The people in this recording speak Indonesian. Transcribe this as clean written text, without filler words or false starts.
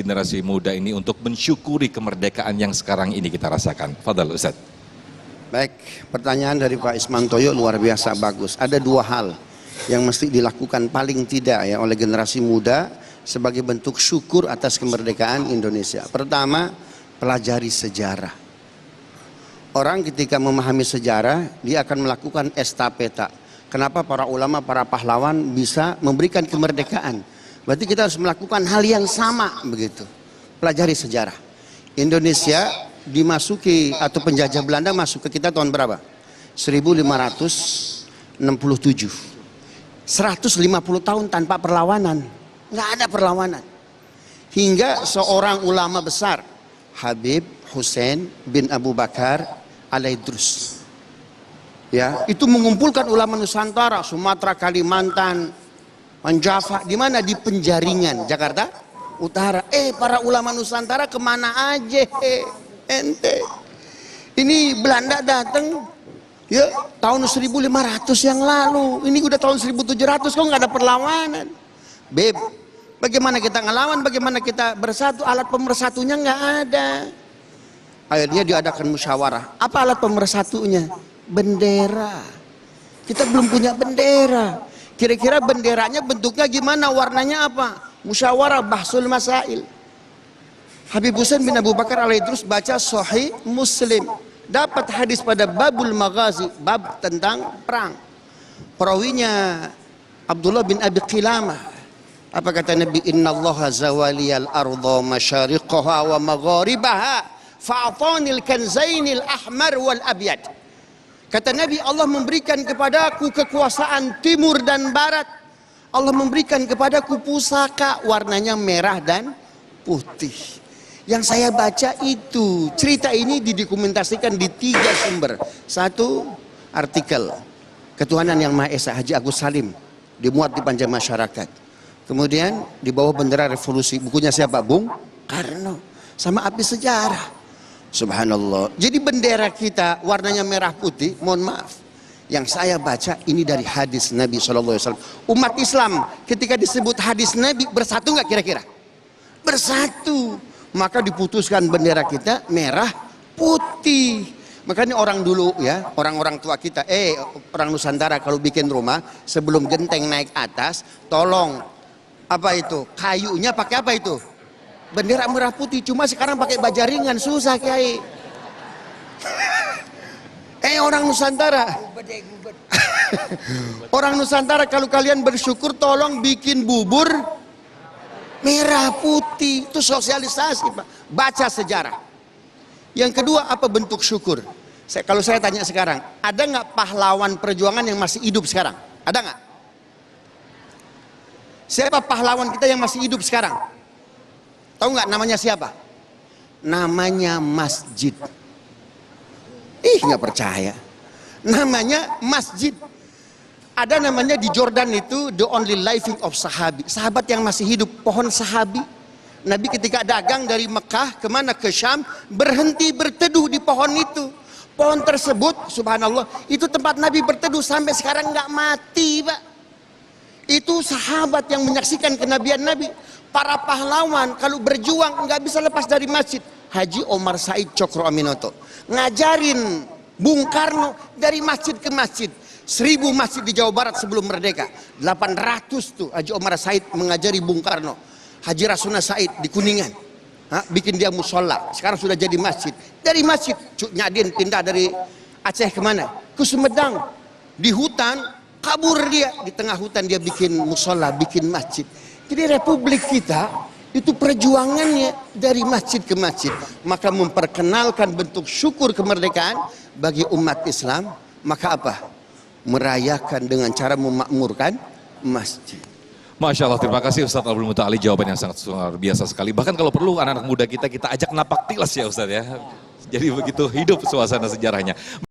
generasi muda ini untuk mensyukuri kemerdekaan yang sekarang ini kita rasakan? Fadhal Ustaz. Baik, pertanyaan dari Pak Ismantoyo luar biasa bagus. Ada dua hal yang mesti dilakukan paling tidak ya oleh generasi muda sebagai bentuk syukur atas kemerdekaan Indonesia. Pertama, pelajari sejarah. Orang ketika memahami sejarah, dia akan melakukan estafeta. Kenapa para ulama, para pahlawan bisa memberikan kemerdekaan? Berarti kita harus melakukan hal yang sama begitu. Pelajari sejarah. Indonesia dimasuki atau penjajah Belanda masuk ke kita tahun berapa? 1567. 150 tahun tanpa perlawanan. Nggak ada perlawanan. Hingga seorang ulama besar, Habib Hussein bin Abu Bakar Al-Idrus, ya, itu mengumpulkan ulama Nusantara, Sumatera, Kalimantan, Java, di mana? Di Penjaringan, Jakarta Utara. Para ulama Nusantara kemana aja? Ente. Ini Belanda datang, ya, tahun 1500 yang lalu. Ini udah tahun 1700, kok nggak ada perlawanan? Beb, bagaimana kita ngelawan? Bagaimana kita bersatu? Alat pemersatunya nggak ada. Akhirnya diadakan musyawarah. Apa alat pemersatunya? Bendera. Kita belum punya bendera. Kira-kira benderanya bentuknya gimana? Warnanya apa? Musyawarah bahsul masail. Habib Hussein bin Abu Bakar Al-Idrus baca Sahih Muslim. Dapat hadis pada babul maghazi, bab tentang perang. Perawinya Abdullah bin Abi Qilamah. Apa kata Nabi? Innallaha zawaliyal arda masyariqaha wa magharibaha fa'atanil kanzainil ahmar wal abyad. Kata Nabi, Allah memberikan kepadaku kekuasaan timur dan barat. Allah memberikan kepadaku pusaka warnanya merah dan putih. Yang saya baca itu, cerita ini didokumentasikan di 3 sumber. 1, artikel Ketuhanan Yang Maha Esa Haji Agus Salim, dimuat di Panja Masyarakat. Kemudian di bawah bendera revolusi, bukunya siapa? Bung Karno. Sama Api Sejarah. Subhanallah. Jadi bendera kita warnanya merah putih. Mohon maaf, yang saya baca ini dari hadis Nabi SAW. Umat Islam ketika disebut hadis Nabi bersatu nggak kira-kira? Bersatu. Maka diputuskan bendera kita merah putih. Makanya orang dulu ya, orang-orang tua kita, orang Nusantara kalau bikin rumah sebelum genteng naik atas, tolong apa itu? Kayunya pakai apa itu? Bendera merah putih. Cuma sekarang pakai baja ringan, susah Kiai. Orang Nusantara. Orang Nusantara kalau kalian bersyukur tolong bikin bubur merah putih. Itu sosialisasi, Pak. Baca sejarah. Yang kedua, apa bentuk syukur? Kalau saya tanya sekarang, ada nggak pahlawan perjuangan yang masih hidup sekarang? Ada nggak? Siapa pahlawan kita yang masih hidup sekarang? Tahu nggak namanya siapa? Namanya masjid. Nggak percaya. Namanya masjid. Ada namanya di Jordan itu the only living of sahabi. Sahabat yang masih hidup, pohon sahabi. Nabi ketika dagang dari Mekah kemana? Ke Syam, berhenti berteduh di pohon itu. Pohon tersebut, subhanallah, itu tempat Nabi berteduh sampai sekarang nggak mati, Pak. Itu sahabat yang menyaksikan kenabian Nabi. Para pahlawan kalau berjuang nggak bisa lepas dari masjid. Haji Omar Said Cokro Aminoto ngajarin Bung Karno dari masjid ke masjid. 1000 masjid di Jawa Barat sebelum merdeka. 800 tuh Haji Omar Said mengajari Bung Karno. Haji Rasuna Said di Kuningan, bikin dia musola. Sekarang sudah jadi masjid. Dari masjid Cuk Nyadin pindah dari Aceh kemana? Ke Sumedang. Di hutan kabur dia, di tengah hutan dia bikin musola, bikin masjid. Jadi republik kita itu perjuangannya dari masjid ke masjid. Maka memperkenalkan bentuk syukur kemerdekaan bagi umat Islam. Maka apa? Merayakan dengan cara memakmurkan masjid. Masya Allah, terima kasih Ustadz Abdul Muta'ali, jawaban yang sangat luar biasa sekali. Bahkan kalau perlu anak-anak muda kita ajak napak tilas ya Ustadz ya. Jadi begitu hidup suasana sejarahnya.